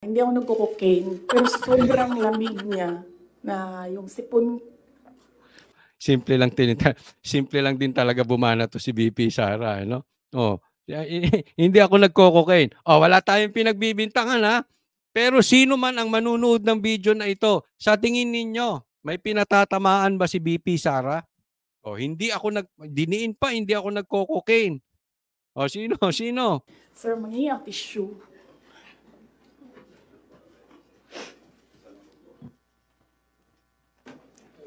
Hindi ako nagko-cocaine, pero sobrang lamig niya na yung sipon. Simple lang din talaga bumana to si BP Sara, ano? Oh, hindi ako nagko-cocaine. Oh, wala tayong pinagbibintangan ha. Pero sino man ang manunood ng video na ito, sa tingin ninyo, may pinatatamaan ba si BP Sara? Oh, hindi ako nagko-cocaine. Oh, sino? Sir, mangingi ang tissue.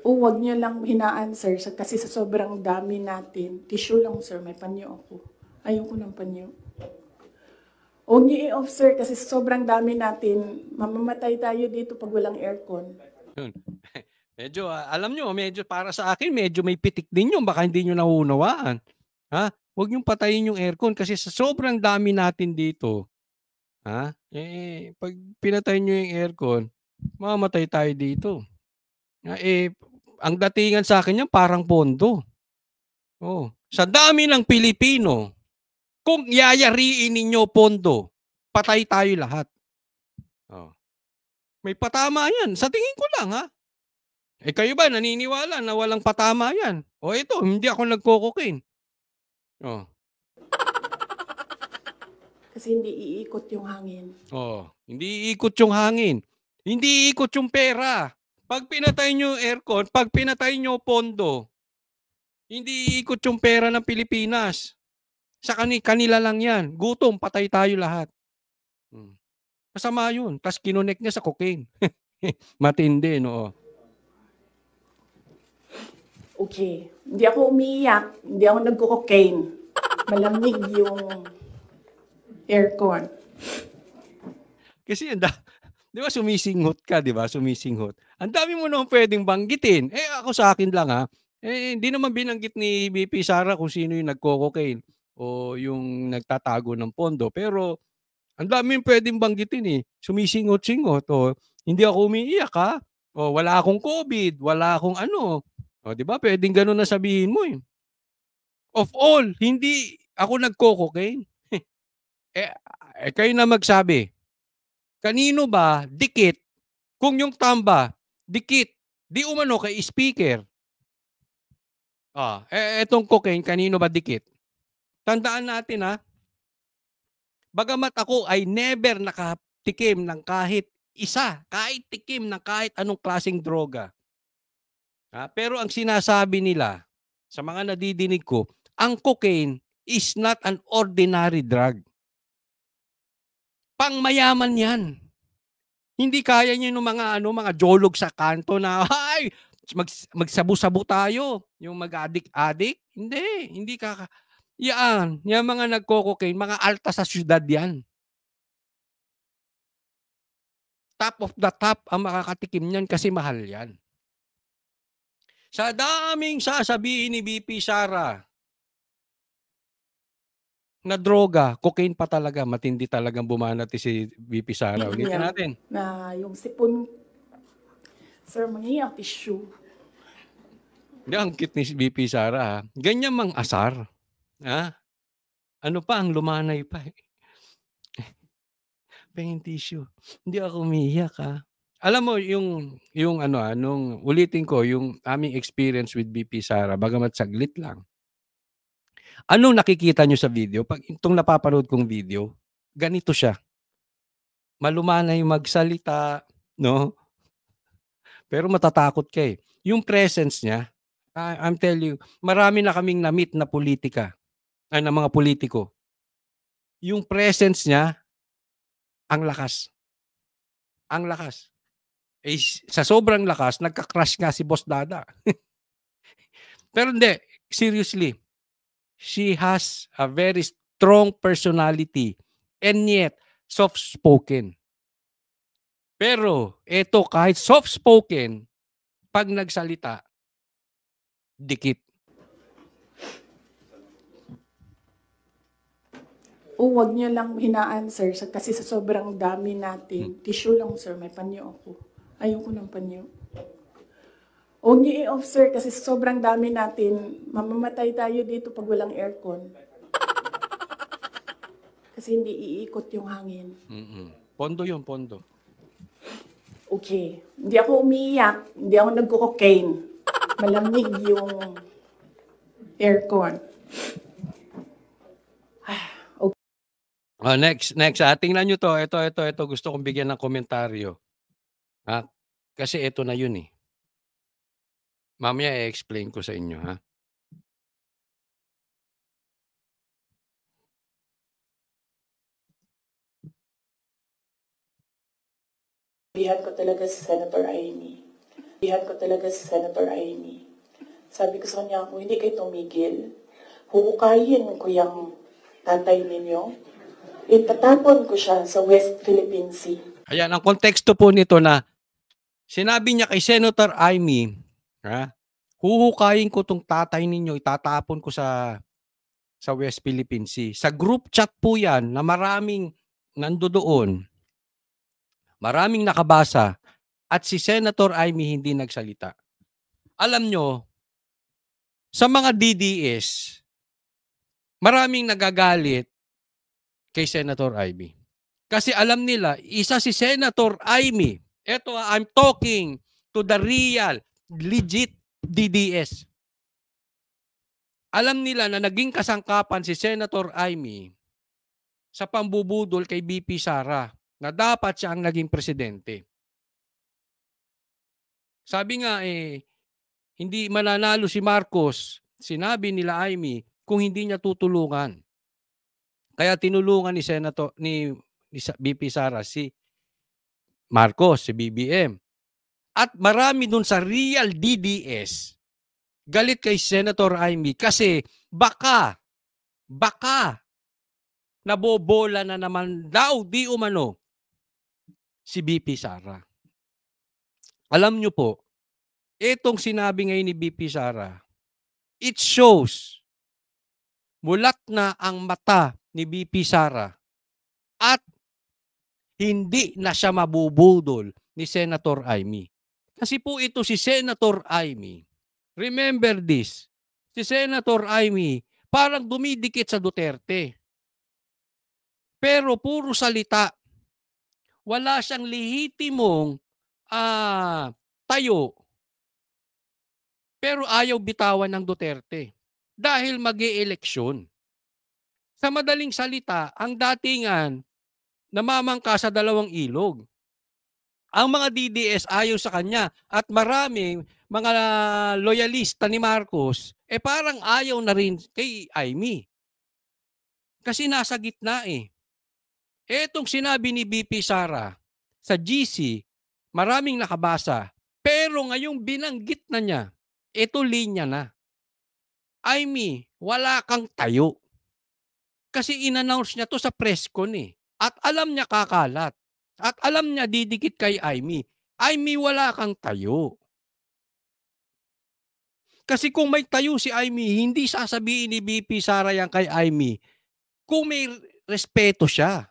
Huwag niyo lang hinaan, sir, kasi sa sobrang dami natin. Tissue lang, sir, may panyo ako. Ayoko ng panyo. Huwag niyo i-off, sir, kasi sa sobrang dami natin, mamamatay tayo dito pag walang aircon. Medyo, alam nyo, medyo para sa akin, medyo may pitik din yun. Baka hindi nyo naunawaan. Ha? Huwag nyo patayin yung aircon kasi sa sobrang dami natin dito, ha? Pag pinatay nyo yung aircon, mamamatay tayo dito. Ang datingan sa akin yan, parang pondo. Oh, sa dami ng Pilipino, kung yayariin ninyo pondo, patay tayo lahat. Oh. May patama yan. Sa tingin ko lang, ha? Kayo ba naniniwala na walang patama yan? O ito, hindi ako nagko-cocaine. Oh. Kasi hindi iikot yung hangin. Oh, hindi iikot yung hangin. Hindi iikot yung pera. Pag pinatay nyo yung aircon, pag pinatay nyo pondo, hindi iikot yung pera ng Pilipinas. Sa kanila lang yan. Gutom, patay tayo lahat. Masama yun. Tapos kinonek niya sa cocaine. Matindi, no? Okay. Hindi ako umiiyak. Hindi ako nagko-cocaine. Malamig yung aircon. Kasi di ba sumisinghot ka, di ba? Sumisinghot. Ang dami mo naman pwedeng banggitin. Ako sa akin lang, ha? Hindi naman binanggit ni BP Sara kung sino yung nagko-cocaine o yung nagtatago ng pondo. Pero ang dami yung pwedeng banggitin eh. Sumisinghot-singhot. O, hindi ako umiiyak, ha? O, wala akong COVID. Wala akong ano. O, di ba? Pwedeng ganun na sabihin mo eh. Of all, hindi ako nagko-cocaine. Kayo na magsabi. Kanino ba dikit? Kung yung tamba, dikit. Di umano kay speaker. Etong cocaine, kanino ba dikit? Tandaan natin, ha? Bagamat ako ay never nakatikim ng kahit isa, kahit tikim ng kahit anong klaseng droga. Pero ang sinasabi nila, sa mga nadidinig ko, ang cocaine is not an ordinary drug. Pangmayaman yan. Hindi kaya niyo ng mga jolog sa kanto na, ay, magsabu-sabu tayo, yung mag-addict. Hindi yan mga nagko-cocaine, mga alta sa syudad yan. Top of the top ang makakatikim niyan kasi mahal yan. Sa daming sasabihin ni BP Sara na droga, cocaine pa talaga, matindi talagang bumanati si BP Sara. Ulitin natin. Na yung sipon, sir, mangingi ang tissue. Hindi, ang cute ni BP Sara, ha? Ganyan mang asar. Ha? Ano pa, ang lumanay pa eh. Pengin tissue. Hindi ako umiiyak, ha? Alam mo, nung ulitin ko, yung aming experience with BP Sara, bagamat saglit lang. Anong nakikita nyo sa video? Pag itong napapanood kong video, ganito siya. Malumanay magsalita, no? Pero matatakot ka eh. Yung presence niya, I'm telling you, marami na kaming na-meet na politika, na mga politiko. Yung presence niya, ang lakas. Ang lakas. Sa sobrang lakas, nagka-crush nga si Boss Dada. Pero hindi, seriously, she has a very strong personality and yet soft-spoken. Pero ito, kahit soft-spoken, pag nagsalita, dikit. Huwag niyo lang hinaan, sir, kasi sa sobrang dami natin. Tissue lang, sir, may panyo ako. Ayoko ng panyo. Huwag niyo i-off, sir, kasi sa sobrang dami natin, mamamatay tayo dito pag walang aircon. Kasi hindi iikot yung hangin. Pondo yun, pondo. Okay. Hindi ako umiiyak. Hindi ako nagko-cocaine. Malamig yung aircon. Next. Tingnan nyo to. Ito. Gusto kong bigyan ng komentaryo. Kasi ito na yun eh. Mamaya i-explain ko sa inyo, ha? Bihan ko talaga si Senator Amy. Sabi ko sa kanya, kung hindi kayo tumigil, huhukayin ko yung tatay ninyo. Itatapon ko siya sa West Philippine Sea. Ayan, ang konteksto po nito na sinabi niya kay Senator Amy, huhukayin ko tong tatay ninyo, itatapon ko sa West Philippine Sea. Sa group chat po yan na maraming nandoon, maraming nakabasa, at si Senator Amy hindi nagsalita. Alam nyo, sa mga DDS, maraming nagagalit kay Senator Amy. Kasi alam nila, isa si Senator Amy. Ito, I'm talking to the real, legit DDS. Alam nila na naging kasangkapan si Senator Amy sa pambubudol kay BP Sara na dapat siya ang naging presidente. Sabi nga hindi mananalo si Marcos, sinabi nila Amy, kung hindi niya tutulungan. Kaya tinulungan ni BP Sara si Marcos, si BBM. At marami dun sa real DDS galit kay Senator Amy kasi baka nabobola na naman daw di umano si BP Sara. Alam nyo po, itong sinabi ngayon ni BP Sara, it shows mulat na ang mata ni BP Sara at hindi na siya mabubudol ni Senator Amy. Kasi po ito si Senator Amy, remember this, si Senator Amy parang dumidikit sa Duterte. Pero puro salita. Wala siyang lehitimong tayo. Pero ayaw bitawan ng Duterte dahil mag-e-eleksyon. Sa madaling salita, ang datingan namamangka sa dalawang ilog. Ang mga DDS ayaw sa kanya at maraming mga loyalista ni Marcos parang ayaw na rin kay Amy. Kasi nasa gitna eh. Etong sinabi ni BP Sara sa GC, maraming nakabasa. Pero ngayong binanggit na niya, ito linya na. Amy, wala kang tayo. Kasi in-announce niya to sa press con eh. At alam niya kakalat. At alam niya didikit kay Amy. Amy, wala kang tayo. Kasi kung may tayo si Amy, hindi sasabihin ni BP Sara yan kay Amy kung may respeto siya.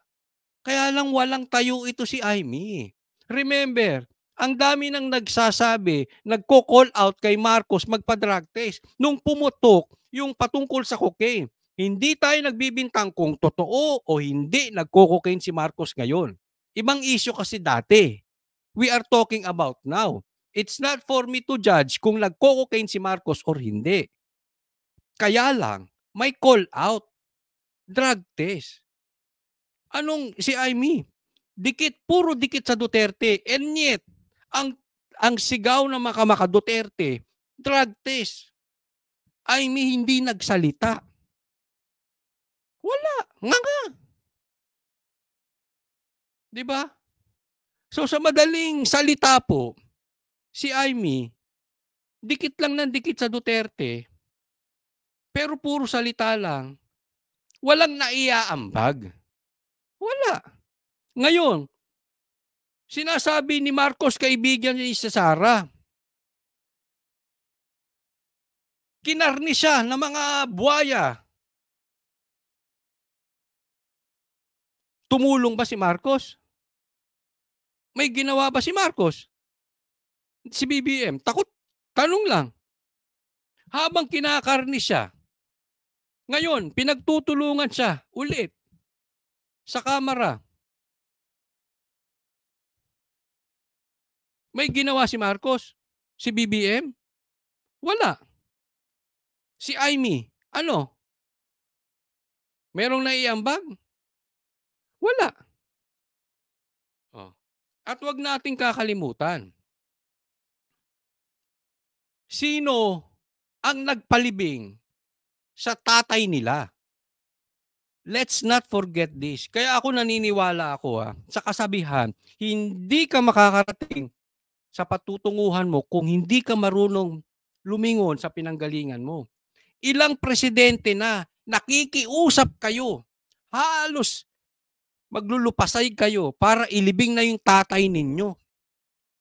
Kaya lang walang tayo ito si Amy. Remember, ang dami nang nagsasabi, nagko-call out kay Marcos magpa-drug test nung pumutok yung patungkol sa cocaine. Hindi tayo nagbibintang kung totoo o hindi nagko-cocaine si Marcos ngayon. Ibang issue kasi dati. We are talking about now. It's not for me to judge kung nagko-cocaine si Marcos or hindi. Kaya lang, may call out, drug test. Anong si Amy? Puro dikit sa Duterte. And yet, ang sigaw ng makamaka Duterte, drug test. Amy hindi nagsalita. Wala. Nga. Diba? So sa madaling salita po, si Amy, dikit lang ng dikit sa Duterte, pero puro salita lang, walang naiaambag. Wala. Ngayon, sinasabi ni Marcos kaibigan niya si Sara. Kinarni siya ng mga buhaya. Tumulong ba si Marcos? May ginawa ba si Marcos? Si BBM, takot. Tanong lang. Habang kinakarni siya, ngayon, pinagtutulungan siya ulit sa kamera. May ginawa si Marcos? Si BBM? Wala. Si Imee, ano? Merong naiambag? Wala. Oh. At wag nating kakalimutan, sino ang nagpalibing sa tatay nila? Let's not forget this. Kaya ako naniniwala ako sa kasabihan, hindi ka makakarating sa patutunguhan mo kung hindi ka marunong lumingon sa pinanggalingan mo. Ilang presidente na nakikiusap kayo, halos maglulupasay kayo para ilibing na yung tatay ninyo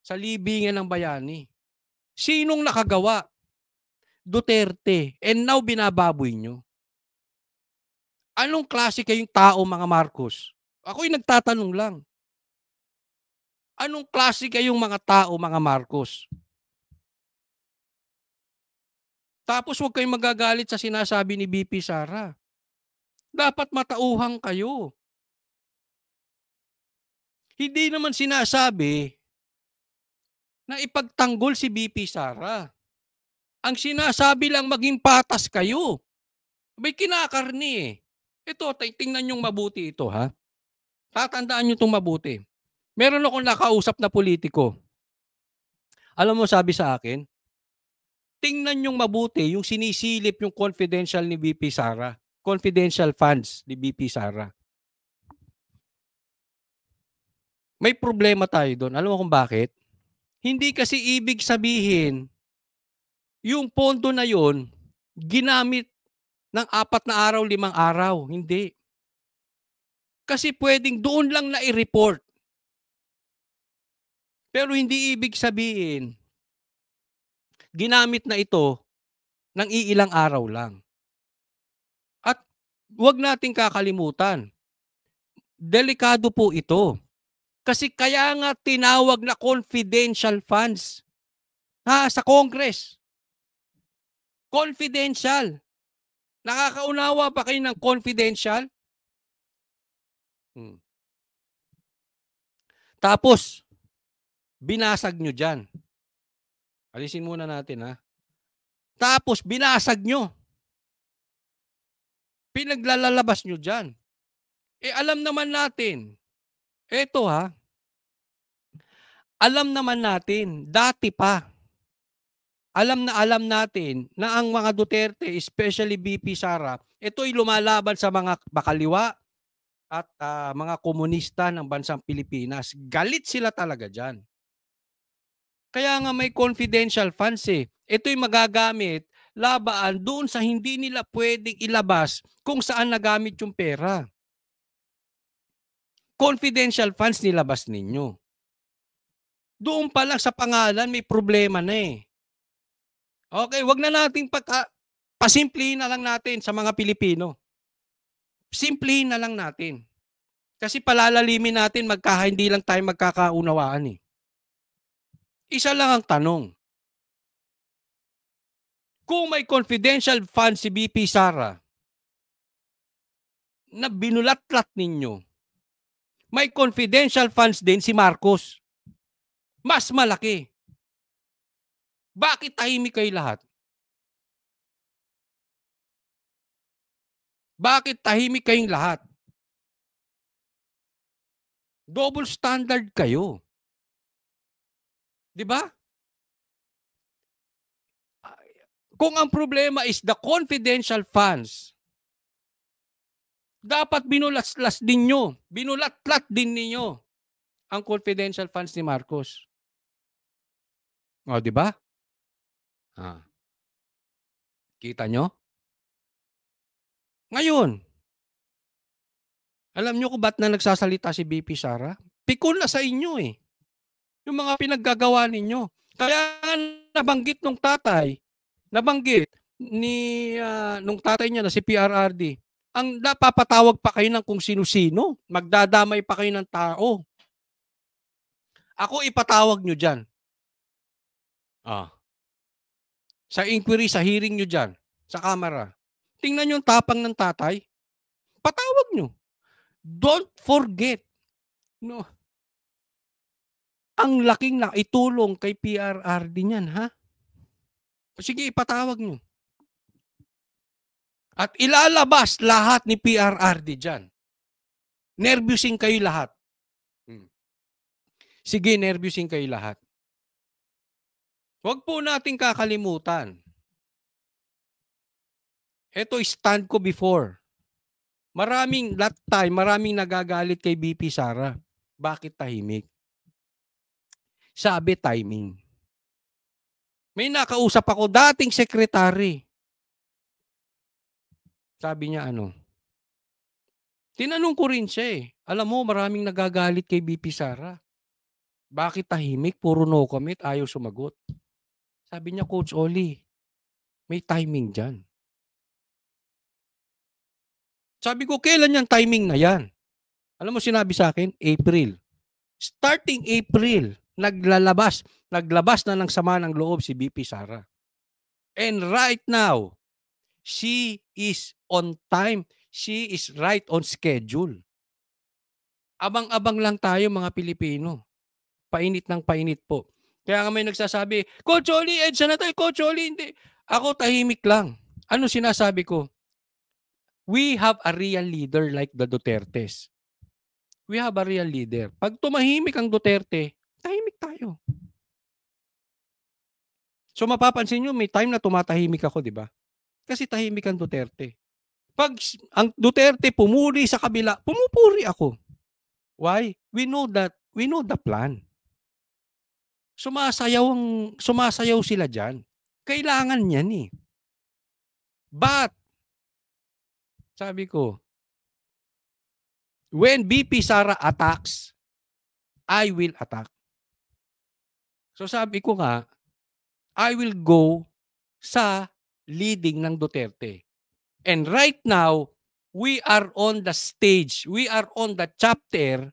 sa libingan ng bayani. Sinong nakagawa? Duterte. And now binababoy nyo. Anong klase kayong tao, mga Marcos? Ako'y nagtatanong lang. Anong klase kayong mga tao, mga Marcos? Tapos huwag kayong magagalit sa sinasabi ni BP Sara. Dapat matauhang kayo. Hindi naman sinasabi na ipagtanggol si BP Sara. Ang sinasabi lang maging patas kayo. May kinakarni eh. Ito, tingnan nyong mabuti ito ha. Tatandaan nyo itong mabuti. Meron akong nakausap na politiko. Alam mo sabi sa akin, tingnan nyong mabuti yung sinisilip yung confidential ni BP Sara. Confidential funds ni BP Sara. May problema tayo doon. Alam mo kung bakit? Hindi kasi ibig sabihin yung pondo na yon ginamit ng 4 na araw, 5 araw. Hindi. Kasi pwedeng doon lang na i-report. Pero hindi ibig sabihin ginamit na ito ng iilang araw lang. At huwag nating kakalimutan, delikado po ito. Kasi kaya nga tinawag na confidential funds sa Congress. Confidential. Nakakaunawa ba kayo ng confidential? Tapos, binasag nyo dyan. Alisin muna natin ha. Tapos, binasag nyo. Pinaglalabas nyo dyan. Alam naman natin, eto alam naman natin, dati pa, alam natin na ang mga Duterte, especially BP Sara, ito'y lumalaban sa mga bakaliwa at mga komunista ng bansang Pilipinas. Galit sila talaga dyan. Kaya nga may confidential funds eh. Ito'y magagamit labaan doon sa hindi nila pwedeng ilabas kung saan nagamit yung pera. Confidential funds nilabas ninyo. Doon pa lang sa pangalan may problema na eh. Okay, wag na nating pasimplihin na lang natin sa mga Pilipino. Simplihin na lang natin. Kasi palalalimin natin hindi lang tayo magkakaunawaan eh. Isa lang ang tanong. Kung may confidential fund si BP Sara na binulatlat ninyo, may confidential funds din si Marcos. Mas malaki. Bakit tahimik kayo lahat? Bakit tahimik kayong lahat? Double standard kayo. 'Di ba? Kung ang problema is the confidential funds, dapat binulatlat din ninyo ang confidential funds ni Marcos. O, 'di ba? Kita nyo? Ngayon, alam nyo kung ba't na nagsasalita si BP Sara? Pikon na sa inyo eh. Yung mga pinaggagawa ninyo. Kaya nabanggit nung tatay, nung tatay niya na si PRRD, ang napapatawag pa kayo ng kung sino-sino, magdadamay pa kayo ng tao. Ako ipatawag nyo dyan. Sa inquiry, sa hearing nyo dyan, sa camera. Tingnan nyo yung tapang ng tatay. Patawag nyo. Don't forget. No. Ang laking naitulong kay PRRD niyan, ha? Sige, ipatawag niyo. At ilalabas lahat ni PRRD diyan. Nervyusin kayo lahat. Sige, nervyusin kayo lahat. Huwag po nating kakalimutan. Ito stand ko before. Maraming nagagalit kay BP Sara. Bakit tahimik? Sabi timing. May nakausap ako dating sekretary. Sabi niya ano? Tinanong ko rin siya eh. Alam mo, maraming nagagalit kay BP Sara. Bakit tahimik? Puro no comment, ayaw sumagot. Sabi niya, Coach Oli, may timing dyan. Sabi ko, kailan yung timing na yan? Alam mo, sinabi sa akin, April. Starting April, naglabas na ng sama ng loob si BP Sara. And right now, she is on time. She is right on schedule. Abang-abang lang tayo mga Pilipino. Painit ng painit po. Kaya nga may nagsasabi, Coach Oli, EDSA na tayo, Coach Oli, hindi. Ako tahimik lang. Ano sinasabi ko? We have a real leader like the Dutertes. We have a real leader. Pag tumahimik ang Duterte, tahimik tayo. So mapapansin nyo, may time na tumatahimik ako, di ba? Kasi tahimik ang Duterte. Pag ang Duterte pumuri sa kabila, pumupuri ako. Why? We know the plan. Sumasayaw sila dyan. Kailangan yan eh. But, sabi ko, when BP Sara attacks, I will attack. So sabi ko nga, I will go sa leading ng Duterte. And right now, we are on the stage, we are on the chapter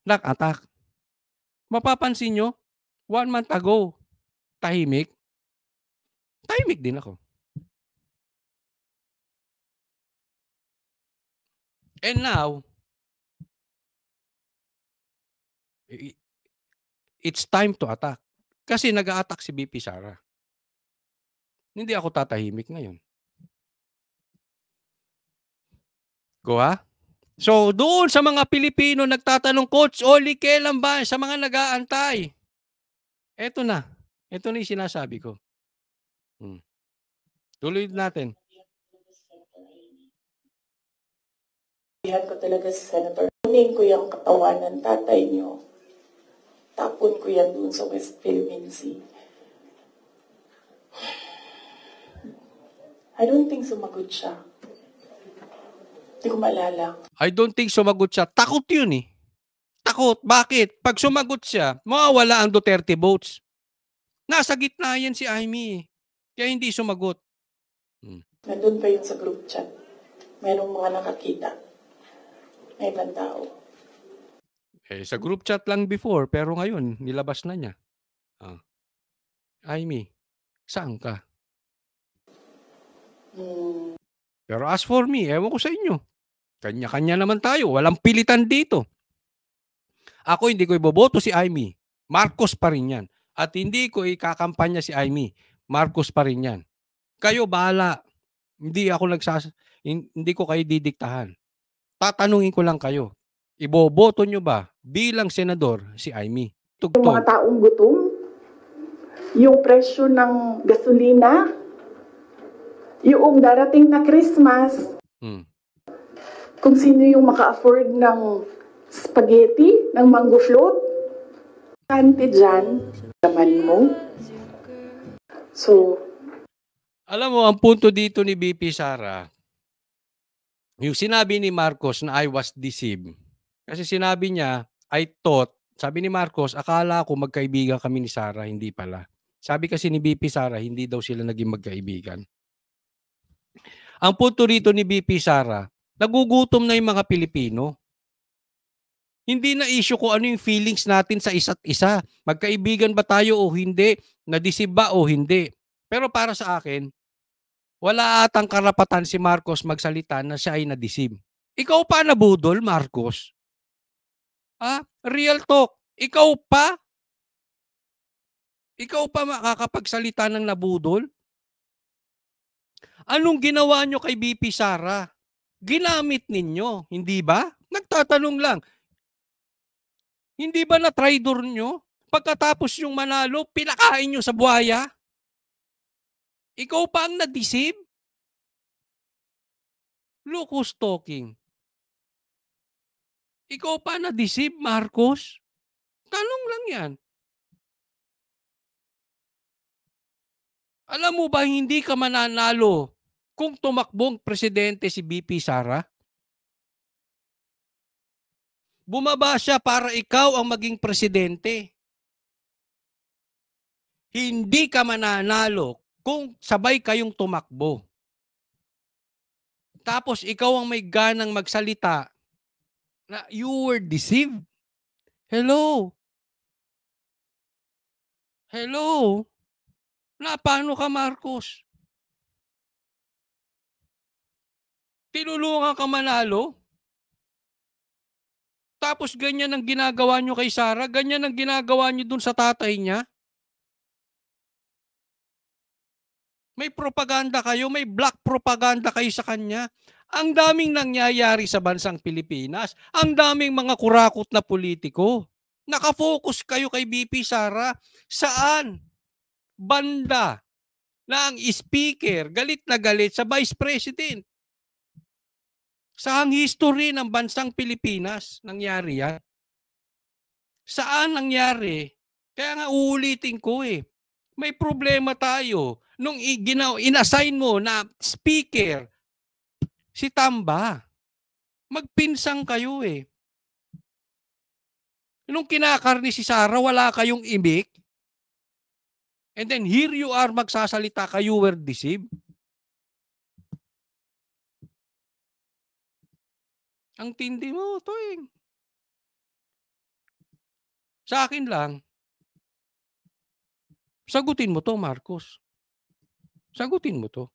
ng attack. Mapapansin nyo, 1 month ago, tahimik. Tahimik din ako. And now, it's time to attack. Kasi nag-a-attack si BP Sara. Hindi ako tatahimik ngayon. Go ha? So, doon sa mga Pilipino nagtatanong, Coach Oli, kailan ba? Sa mga nag-aantay. Eto na. Ito na yung sinasabi ko. Tuloy natin. Sabihan ko talaga si Senator. Kunin ko yung katawan ng tatay niyo. Tapon ko yan doon sa West Philippine Sea. I don't think sumagot siya. Hindi ko maalala. I don't think sumagot siya. Takot yun eh. Takot. Bakit? Pag sumagot siya, mawawala ang Duterte votes. Nasa gitna yan si Amy eh. Kaya hindi sumagot. Nandun pa yun sa group chat. Mayroong mga nakakita. May ibang tao. Sa group chat lang before, pero ngayon, nilabas na niya. Amy, saan ka? Pero as for me, ewan ko sa inyo. Kanya-kanya naman tayo. Walang pilitan dito. Ako hindi ko iboboto si Amy. Marcos pa rin yan. At hindi ko ikakampanya si Amy. Marcos pa rin yan. Kayo bahala. Hindi ko kayo didiktahan. Tatanungin ko lang kayo. Iboboto nyo ba bilang senador si Amy? Yung mga taong gutom, yung presyo ng gasolina, yung darating na Christmas, kung sino yung maka-afford ng spaghetti, ng mango float, kante dyan, naman mo. So, alam mo, ang punto dito ni BP Sara, yung sinabi ni Marcos na I was deceived. Kasi sinabi niya, I thought, sabi ni Marcos, akala ko magkaibigan kami ni Sara, hindi pala. Sabi kasi ni BP Sara, hindi daw sila naging magkaibigan. Ang punto rito ni BP Sara, nagugutom na yung mga Pilipino. Hindi na issue kung ano yung feelings natin sa isa't isa. Magkaibigan ba tayo o hindi? Na-deceive ba o hindi? Pero para sa akin, wala atang karapatan si Marcos magsalita na siya ay na-deceive. Ikaw pa nabudol, Marcos? Real talk. Ikaw pa? Ikaw pa makakapagsalita ng nabudol? Anong ginawa nyo kay VP Sara? Ginamit ninyo, hindi ba? Nagtatanong lang, hindi ba na traitor nyo? Pagkatapos yung manalo, pinakain nyo sa buhaya? Ikaw pa ang na-deceive? Look who's talking. Ikaw pa na-deceive, Marcos? Tanong lang yan. Alam mo ba hindi ka mananalo kung tumakbong presidente si VP Sara? Bumaba siya para ikaw ang maging presidente. Hindi ka mananalo kung sabay kayong tumakbo. Tapos ikaw ang may ganang magsalita na you were deceived. Hello? Hello? Na paano ka, Marcos? Tinulungan ka manalo? Tapos ganyan ang ginagawa nyo kay Sara? Ganyan ang ginagawa nyo dun sa tatay niya? May propaganda kayo, may black propaganda kayo sa kanya. Ang daming nangyayari sa bansang Pilipinas. Ang daming mga kurakot na politiko. Nakafocus kayo kay BP Sara. Saan? Banda na ang speaker galit na galit sa vice president. Saan history ng bansang Pilipinas nangyari yan? Saan nangyari? Kaya nga uulitin ko may problema tayo. Nung inassign mo na speaker, si Tamba, magpinsang kayo Nung kinakarni si Sara, wala kayong imik. And then here you are magsasalita kayo were deceived. Ang tindi mo, Toying. Sa akin lang, sagutin mo to, Marcos. Sagutin mo to.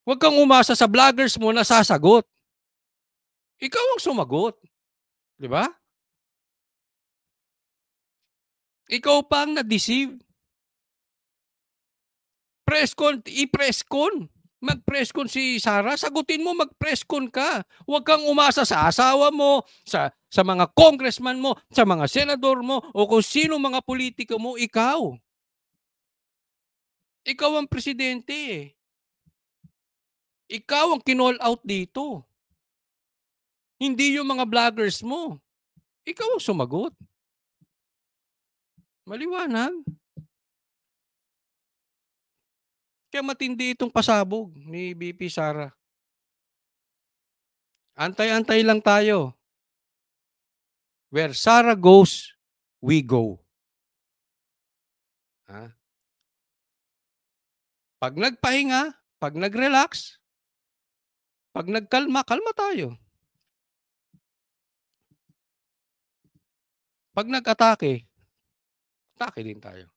Huwag kang umasa sa vloggers mo na sasagot. Ikaw ang sumagot. Di ba? Ikaw pa ang na-deceive. I-press con. Mag-press con si Sara, sagutin mo, mag-press con ka. Huwag kang umasa sa asawa mo, sa mga congressman mo, sa mga senador mo, o kung sino mga politiko mo, ikaw. Ikaw ang presidente Ikaw ang kinall out dito. Hindi yung mga vloggers mo. Ikaw ang sumagot. Maliwanag. Kaya matindi itong pasabog ni VP Sara. Antay-antay lang tayo. Where Sara goes, we go. Pag nagpahinga, pag nag-relax, pag nagkalma, kalma tayo. Pag nag-atake, atake din tayo.